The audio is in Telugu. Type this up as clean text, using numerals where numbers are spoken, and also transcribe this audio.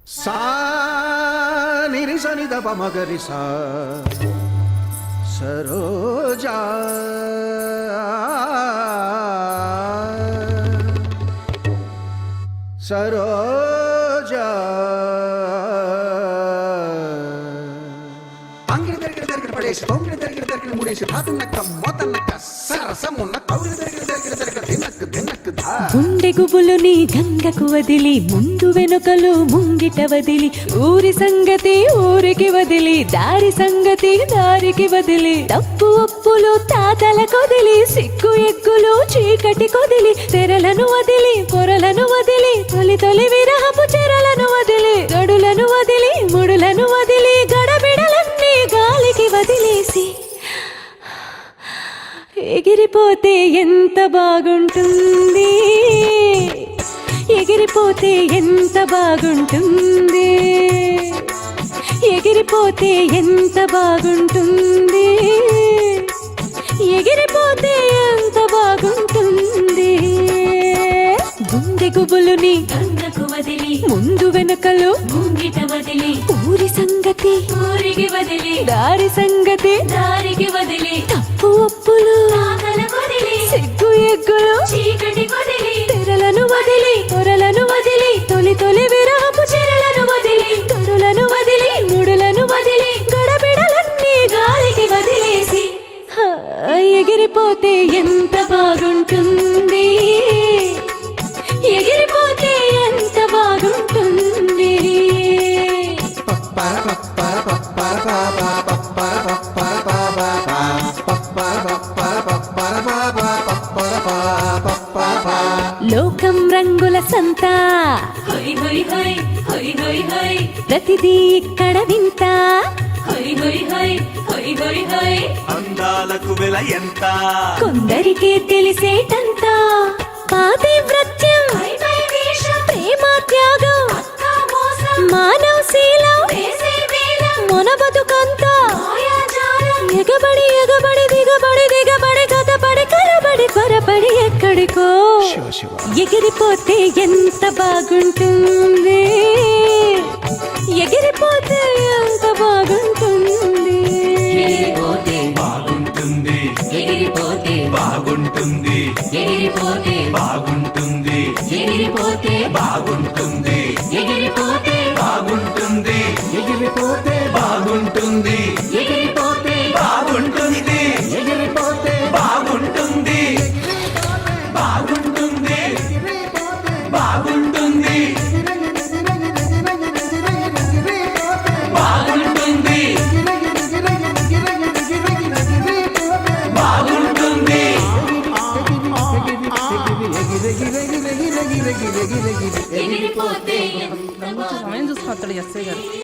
సా నిరి సని ద పమగరి సా సరోజా సరోజా అంగిడి దరిగిడి దరిగిడి పడేసి తొంగిడి దరిగిడి దరిగిడి ముడేసి ధాతున్నక్క మోతన్నక్క సరసమున్న కౌగిడి దరిగిడి దరిగిడి దరిగిడి దినక్కు దినక్కు ధా గుండె గుబులు నీ గంగకు వదిలి ముందు వెనుకలు ముంగిట వదిలి ఊరి సంగతి ఊరికి వదిలి దారి సంగతి దారికి వదిలి తప్పు ఒప్పులు తాతల కొదిలి సిగ్గు ఎగ్గులు చీకటి కొదిలి తెరలను వదిలి పొరలను వదిలి తొలి తొలి విరహపు చెరలను వదిలి గడులను వదిలి ముడులను వదిలి గడబిడలన్నీ గాలికి వదిలేసి ఎగిరిపోతే ఎంత బాగుంటుంది, ఎగిరిపోతే ఎంత బాగుంటుంది, ఎగిరిపోతే ఎంత బాగుంటుంది, ఎగిరిపోతే ఎంత బాగుంటుంది. గుండె గుబులుని గంగకు వదిలి ముందు వెనుకలు ముంగిట వదిలి ఊరి సంగతి ఊరికి వదిలి దారి సంగతి దారికి వదిలి తప్పు ఒప్పులు సిగ్గు ఎగ్గులు చీకటి కొదిలి తెరలను వదిలి పొరలను వదిలి తొలి తొలి విరహపు చెరలను వదిలి తొడులను వదిలి ముడులను వదిలి గడబిడలన్నీ గాలికి వదిలేసి ఎగిరిపోతే ఎంత బాగుంటుంది, ఎగిరిపోతే ఎంత బాగుంటుంది. లోకం రంగుల సంత ప్రతిదీ ఇక్కడ వింత అందాలకు వెల ఎంత కొందరికే తెలిసేటంత పాతివ్రత్యం ప్రేమ త్యాగం మానవ శీలం మన బతుకంతా ఎగబడి ఎగబడి దిగబడి దిగబడి కథపడి కరబడి త్వరపడి ఎక్కడికో ఎగిరిపోతే ఎంత బాగుంటుంది, ఎగిరిపోతే ఎంత బాగుంటుంది, బాగుంటుంది ఎగిరిపోతే బాగుంటుంది ఎగిరిపోతే బాగుంటుంది ఎగిరిపోతే బాగుంటుంది ఎగిరిపోతే బాగుంటుంది ఎగిరిపోతే బాగుంటుంది ఎగిరిపోతే బాగుంటుంది ఎగిరిపోతే బాగుంటుంది బాగుంటుంది బాగుంటుంది బాగుంటుంది బాగుంటుంది ఎగిరిపోతే సమయం చూసుకొస్తాడు ఎస్ఐ గారు.